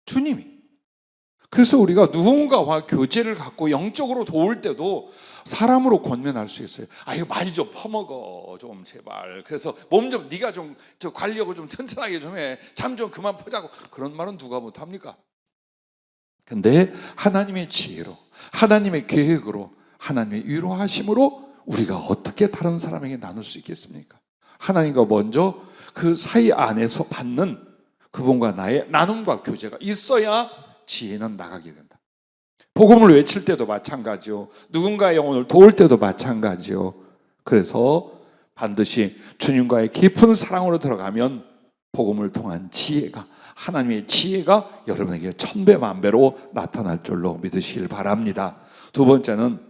Speaker 1: 주님이. 그래서 우리가 누군가와 교제를 갖고 영적으로 도울 때도 사람으로 권면할 수 있어요. 이거 많이 좀 퍼먹어 좀 제발. 그래서 몸 좀 네가 좀 관리하고 좀 튼튼하게 좀 해. 잠 좀 그만 포자고. 그런 말은 누가 못합니까? 근데 하나님의 지혜로, 하나님의 계획으로, 하나님의 위로하심으로 우리가 어떻게 다른 사람에게 나눌 수 있겠습니까? 하나님과 먼저 그 사이 안에서 받는 그분과 나의 나눔과 교제가 있어야 지혜는 나가게 된다. 복음을 외칠 때도 마찬가지요. 누군가의 영혼을 도울 때도 마찬가지요. 그래서 반드시 주님과의 깊은 사랑으로 들어가면 복음을 통한 지혜가, 하나님의 지혜가 여러분에게 천배만배로 나타날 줄로 믿으시길 바랍니다. 두 번째는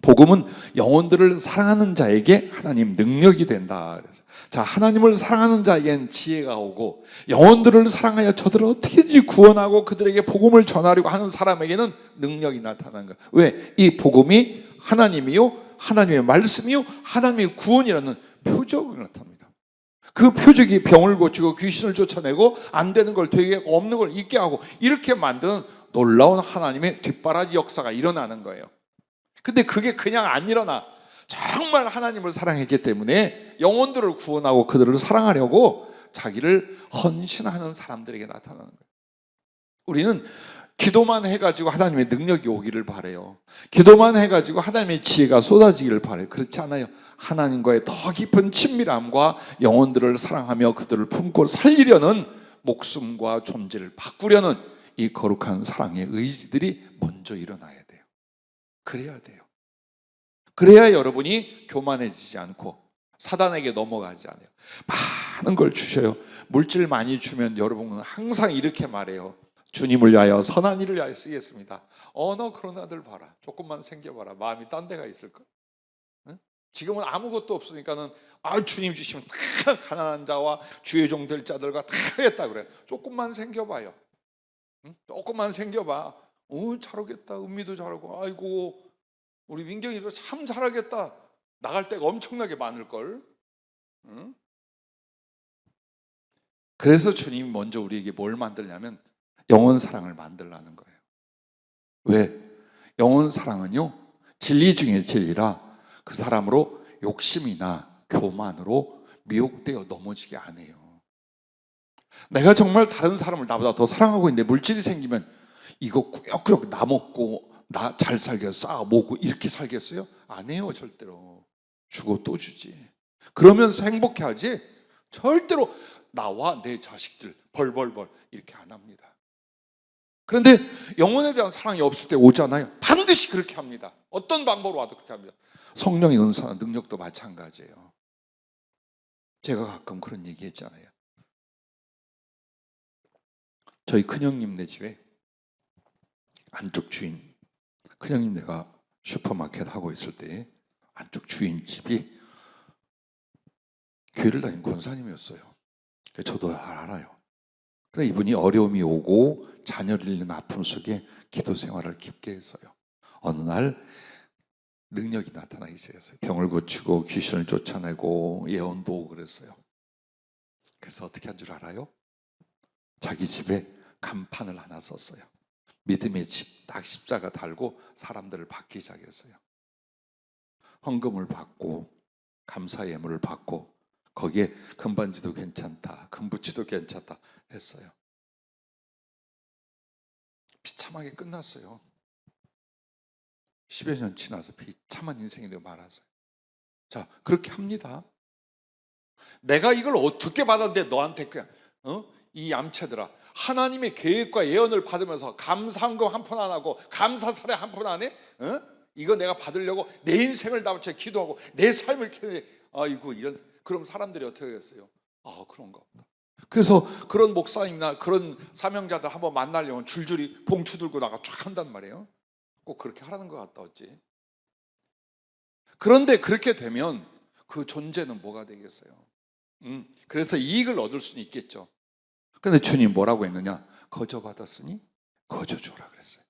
Speaker 1: 복음은 영혼들을 사랑하는 자에게 하나님 능력이 된다. 자, 하나님을 사랑하는 자에겐 지혜가 오고, 영혼들을 사랑하여 저들을 어떻게든지 구원하고 그들에게 복음을 전하려고 하는 사람에게는 능력이 나타나는 거예요. 왜? 이 복음이 하나님이요, 하나님의 말씀이요, 하나님의 구원이라는 표적으로 나타납니다. 그 표적이 병을 고치고 귀신을 쫓아내고 안 되는 걸 되게 하고 없는 걸 있게 하고 이렇게 만드는 놀라운 하나님의 뒷바라지 역사가 일어나는 거예요. 근데 그게 그냥 안 일어나. 정말 하나님을 사랑했기 때문에 영혼들을 구원하고 그들을 사랑하려고 자기를 헌신하는 사람들에게 나타나는 거예요. 우리는 기도만 해가지고 하나님의 능력이 오기를 바라요. 기도만 해가지고 하나님의 지혜가 쏟아지기를 바라요. 그렇지 않아요. 하나님과의 더 깊은 친밀함과 영혼들을 사랑하며 그들을 품고 살리려는 목숨과 존재를 바꾸려는 이 거룩한 사랑의 의지들이 먼저 일어나야 돼요. 그래야 돼요. 그래야 여러분이 교만해지지 않고 사단에게 넘어가지 않아요. 많은 걸 주셔요. 물질 많이 주면 여러분은 항상 이렇게 말해요. 주님을 위하여 선한 일을 위하여 쓰겠습니다. 너 그런 아들 봐라. 조금만 생겨봐라. 마음이 딴 데가 있을까? 응? 지금은 아무것도 없으니까는 주님 주시면 다 가난한 자와 주의 종 될 자들과 다 하겠다 그래. 조금만 생겨봐요. 응? 조금만 생겨봐. 잘하겠다. 은미도 잘하고, 아이고 우리 민경이도 참 잘하겠다. 나갈 데가 엄청나게 많을걸. 응? 그래서 주님이 먼저 우리에게 뭘 만들냐면 영혼 사랑을 만들라는 거예요. 왜? 영혼 사랑은요, 진리 중에 진리라 그 사람으로 욕심이나 교만으로 미혹되어 넘어지게 안 해요. 내가 정말 다른 사람을 나보다 더 사랑하고 있는데 물질이 생기면 이거 꾸역꾸역 나 먹고 나 잘 살게 쌓아 모으고 이렇게 살겠어요? 안 해요. 절대로. 주고 또 주지. 그러면서 행복해하지 절대로 나와 내 자식들 벌벌벌 이렇게 안 합니다. 그런데 영혼에 대한 사랑이 없을 때 오잖아요. 반드시 그렇게 합니다. 어떤 방법으로 와도 그렇게 합니다. 성령의 은사나 능력도 마찬가지예요. 제가 가끔 그런 얘기 했잖아요. 저희 큰형님네 집에 안쪽 주인, 큰형님 내가 슈퍼마켓 하고 있을 때 안쪽 주인집이 교회를 다닌 권사님이었어요. 저도 알아요. 그런데 이분이 어려움이 오고 자녀를 잃는 아픔 속에 기도 생활을 깊게 했어요. 어느 날 능력이 나타나기 시작했어요. 병을 고치고 귀신을 쫓아내고 예언도 오고 그랬어요. 그래서 어떻게 한 줄 알아요? 자기 집에 간판을 하나 썼어요. 믿음의 집, 딱 십자가 달고 사람들을 받기 시작했어요. 헌금을 받고 감사 예물을 받고 거기에 금반지도 괜찮다, 금부치도 괜찮다 했어요. 비참하게 끝났어요. 10여 년 지나서 비참한 인생이 되고 말았어요. 자, 그렇게 합니다. 내가 이걸 어떻게 받았는데 너한테 그냥 이 얌체들아, 하나님의 계획과 예언을 받으면서 감사헌금 한 푼 안 하고 감사 사례 한 푼 안 해? 이거 내가 받으려고 내 인생을 다 바쳐 기도하고 내 삶을 이렇게, 아이고 이런, 그럼 사람들이 어떻게 하겠어요? 그런가 보다. 그래서 그런 목사님이나 그런 사명자들 한번 만나려면 줄줄이 봉투 들고 나가 쫙 한단 말이에요. 꼭 그렇게 하라는 것 같다 어찌. 그런데 그렇게 되면 그 존재는 뭐가 되겠어요? 그래서 이익을 얻을 수는 있겠죠. 그런데 주님 뭐라고 했느냐? 거저 받았으니 거저 주라 그랬어요.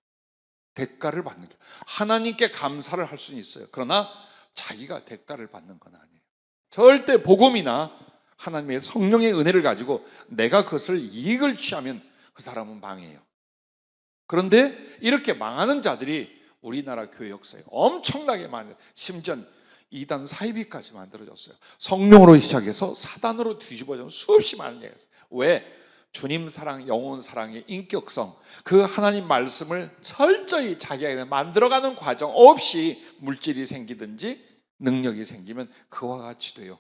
Speaker 1: 대가를 받는 게, 하나님께 감사를 할 수는 있어요. 그러나 자기가 대가를 받는 건 아니에요. 절대 복음이나 하나님의 성령의 은혜를 가지고 내가 그것을 이익을 취하면 그 사람은 망해요. 그런데 이렇게 망하는 자들이 우리나라 교회 역사에 엄청나게 많아요. 심지어 이단 사이비까지 만들어졌어요. 성령으로 시작해서 사단으로 뒤집어진 수없이 많은 얘기가 있어요. 왜? 주님 사랑, 영혼 사랑의 인격성, 그 하나님 말씀을 철저히 자기에게 만들어가는 과정 없이 물질이 생기든지 능력이 생기면 그와 같이 돼요.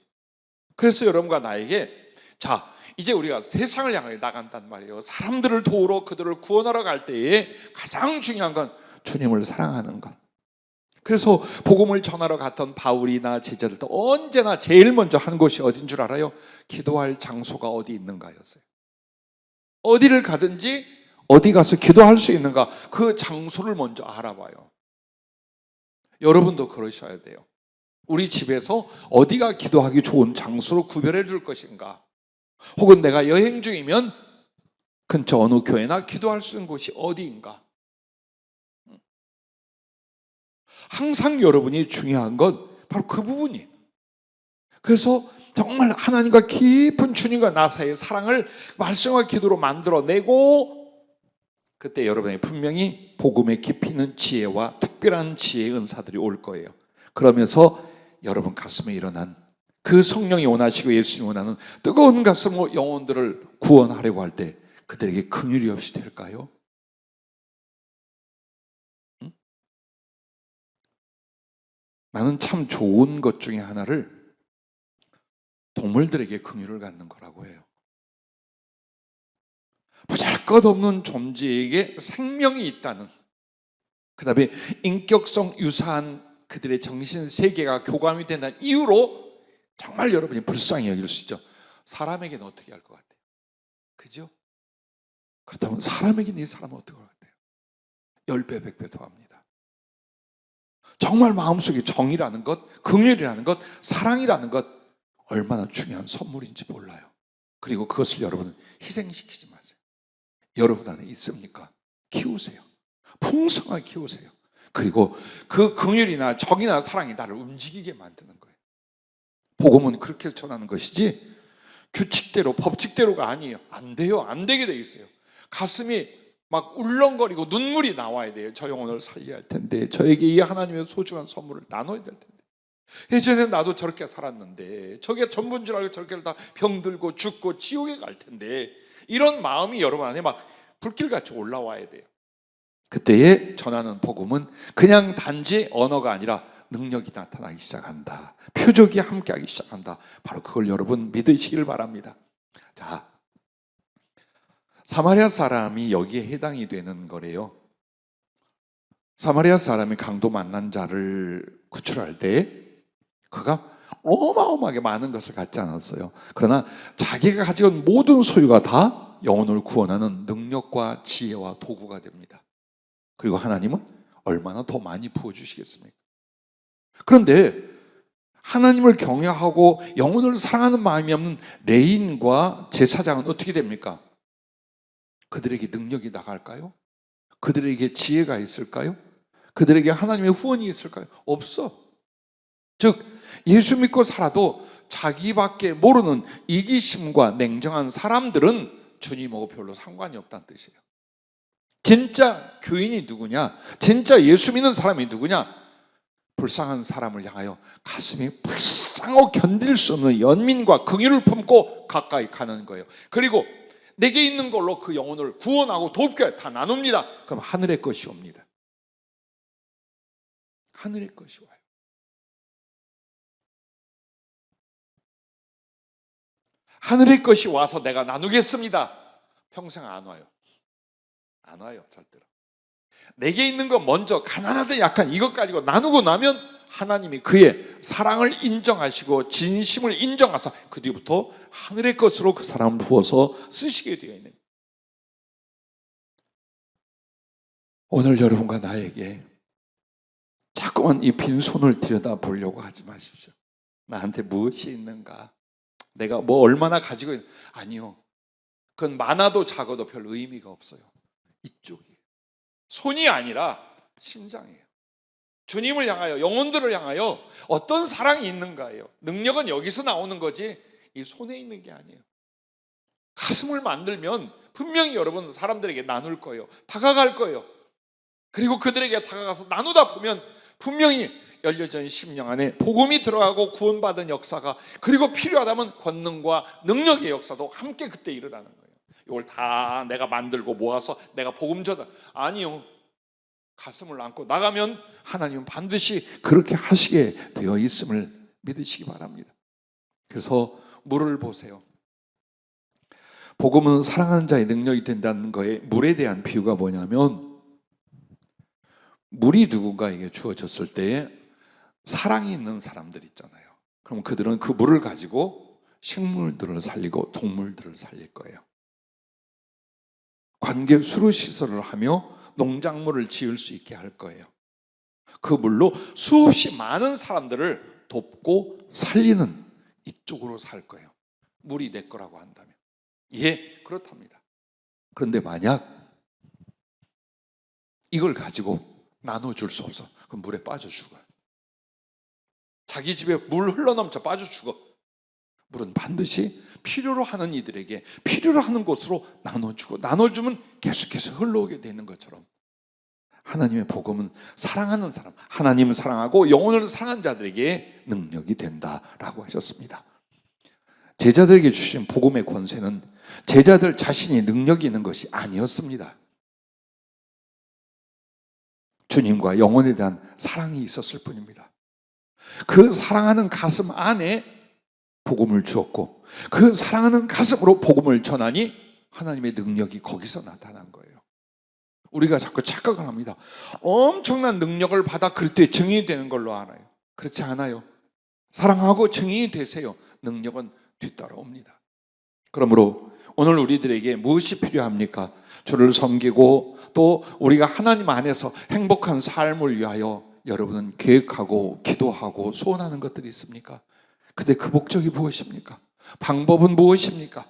Speaker 1: 그래서 여러분과 나에게, 자, 이제 우리가 세상을 향해 나간단 말이에요. 사람들을 도우러 그들을 구원하러 갈 때에 가장 중요한 건 주님을 사랑하는 것. 그래서 복음을 전하러 갔던 바울이나 제자들도 언제나 제일 먼저 한 곳이 어딘 줄 알아요? 기도할 장소가 어디 있는가였어요. 어디를 가든지 어디 가서 기도할 수 있는가, 그 장소를 먼저 알아봐요. 여러분도 그러셔야 돼요. 우리 집에서 어디가 기도하기 좋은 장소로 구별해 줄 것인가, 혹은 내가 여행 중이면 근처 어느 교회나 기도할 수 있는 곳이 어디인가. 항상 여러분이 중요한 건 바로 그 부분이에요. 그래서 정말 하나님과 깊은 주님과 나 사이의 사랑을 말씀과 기도로 만들어내고, 그때 여러분이 분명히 복음에 깊이 있는 지혜와 특별한 지혜의 은사들이 올 거예요. 그러면서 여러분 가슴에 일어난 그 성령이 원하시고 예수님이 원하는 뜨거운 가슴으로 영혼들을 구원하려고 할 때 그들에게 긍휼이 없이 될까요? 나는 참 좋은 것 중에 하나를 동물들에게 긍휼을 갖는 거라고 해요. 보잘것없는 존재에게 생명이 있다는, 그 다음에 인격성 유사한 그들의 정신 세계가 교감이 된다는 이유로 정말 여러분이 불쌍히 여길 수 있죠. 사람에게는 어떻게 할 것 같아요? 그죠? 그렇다면 사람에게는 이 사람은 어떻게 할 것 같아요? 10배, 100배 더합니다. 정말 마음속에 정의라는 것, 긍휼이라는 것, 사랑이라는 것, 얼마나 중요한 선물인지 몰라요. 그리고 그것을 여러분은 희생시키지 마세요. 여러분 안에 있습니까? 키우세요. 풍성하게 키우세요. 그리고 그 긍휼이나 정의나 사랑이 나를 움직이게 만드는 거예요. 복음은 그렇게 전하는 것이지 규칙대로 법칙대로가 아니에요. 안 돼요. 안 되게 돼 있어요. 가슴이 막 울렁거리고 눈물이 나와야 돼요. 저 영혼을 살려야 할 텐데, 저에게 이 하나님의 소중한 선물을 나눠야 될 텐데, 예전에 나도 저렇게 살았는데 저게 전부인 줄 알고 저렇게 다 병들고 죽고 지옥에 갈 텐데, 이런 마음이 여러분 안에 막 불길같이 올라와야 돼요. 그때에 전하는 복음은 그냥 단지 언어가 아니라 능력이 나타나기 시작한다. 표적이 함께하기 시작한다. 바로 그걸 여러분 믿으시길 바랍니다. 자, 사마리아 사람이 여기에 해당이 되는 거래요. 사마리아 사람이 강도 만난 자를 구출할 때 그가 어마어마하게 많은 것을 갖지 않았어요. 그러나 자기가 가지고 있는 모든 소유가 다 영혼을 구원하는 능력과 지혜와 도구가 됩니다. 그리고 하나님은 얼마나 더 많이 부어주시겠습니까? 그런데 하나님을 경외하고 영혼을 사랑하는 마음이 없는 레인과 제사장은 어떻게 됩니까? 그들에게 능력이 나갈까요? 그들에게 지혜가 있을까요? 그들에게 하나님의 후원이 있을까요? 없어. 즉 예수 믿고 살아도 자기밖에 모르는 이기심과 냉정한 사람들은 주님하고 별로 상관이 없다는 뜻이에요. 진짜 교인이 누구냐? 진짜 예수 믿는 사람이 누구냐? 불쌍한 사람을 향하여 가슴이 불쌍하고 견딜 수 없는 연민과 긍휼을 품고 가까이 가는 거예요. 그리고 내게 있는 걸로 그 영혼을 구원하고 돕게 다 나눕니다. 그럼 하늘의 것이 옵니다. 하늘의 것이 와요. 하늘의 것이 와서 내가 나누겠습니다. 평생 안 와요. 안 와요, 절대로. 내게 있는 거 먼저 가난하든 약한 이것 가지고 나누고 나면 하나님이 그의 사랑을 인정하시고 진심을 인정하사 그 뒤부터 하늘의 것으로 그 사람을 부어서 쓰시게 되어 있는. 오늘 여러분과 나에게 자꾸만 이 빈손을 들여다보려고 하지 마십시오. 나한테 무엇이 있는가? 내가 뭐 얼마나 가지고 있는? 아니요. 그건 많아도 작아도 별 의미가 없어요. 이쪽이에요. 손이 아니라 심장이에요. 주님을 향하여, 영혼들을 향하여 어떤 사랑이 있는가예요. 능력은 여기서 나오는 거지 이 손에 있는 게 아니에요. 가슴을 만들면 분명히 여러분 사람들에게 나눌 거예요. 다가갈 거예요. 그리고 그들에게 다가가서 나누다 보면 분명히 열려진 심령 안에 복음이 들어가고 구원받은 역사가, 그리고 필요하다면 권능과 능력의 역사도 함께 그때 일어나는 거예요. 이걸 다 내가 만들고 모아서 내가 복음 전하, 아니요. 가슴을 안고 나가면 하나님은 반드시 그렇게 하시게 되어 있음을 믿으시기 바랍니다. 그래서 물을 보세요. 복음은 사랑하는 자의 능력이 된다는 거에 물에 대한 비유가 뭐냐면, 물이 누군가에게 주어졌을 때에 사랑이 있는 사람들 있잖아요. 그럼 그들은 그 물을 가지고 식물들을 살리고 동물들을 살릴 거예요. 관계 수로 시설을 하며 농작물을 지을 수 있게 할 거예요. 그 물로 수없이 많은 사람들을 돕고 살리는 이쪽으로 살 거예요. 물이 내 거라고 한다면. 예, 그렇답니다. 그런데 만약 이걸 가지고 나눠줄 수 없어. 그럼 물에 빠져 죽어요. 자기 집에 물 흘러넘쳐 빠져 죽어. 물은 반드시 필요로 하는 이들에게 필요로 하는 곳으로 나눠주고, 나눠주면 계속해서 흘러오게 되는 것처럼 하나님의 복음은 사랑하는 사람, 하나님을 사랑하고 영혼을 사랑하는 자들에게 능력이 된다라고 하셨습니다. 제자들에게 주신 복음의 권세는 제자들 자신이 능력이 있는 것이 아니었습니다. 주님과 영혼에 대한 사랑이 있었을 뿐입니다. 그 사랑하는 가슴 안에 복음을 주었고, 그 사랑하는 가슴으로 복음을 전하니 하나님의 능력이 거기서 나타난 거예요. 우리가 자꾸 착각을 합니다. 엄청난 능력을 받아 그리스도의 증인이 되는 걸로 알아요. 그렇지 않아요. 사랑하고 증인이 되세요. 능력은 뒤따라옵니다. 그러므로 오늘 우리들에게 무엇이 필요합니까? 주를 섬기고 또 우리가 하나님 안에서 행복한 삶을 위하여 여러분은 계획하고 기도하고 소원하는 것들이 있습니까? 근데 그 목적이 무엇입니까? 방법은 무엇입니까?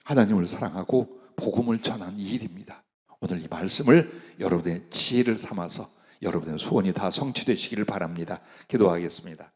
Speaker 1: 하나님을 사랑하고 복음을 전하는 일입니다. 오늘 이 말씀을 여러분의 지혜를 삼아서 여러분의 소원이 다 성취되시기를 바랍니다. 기도하겠습니다.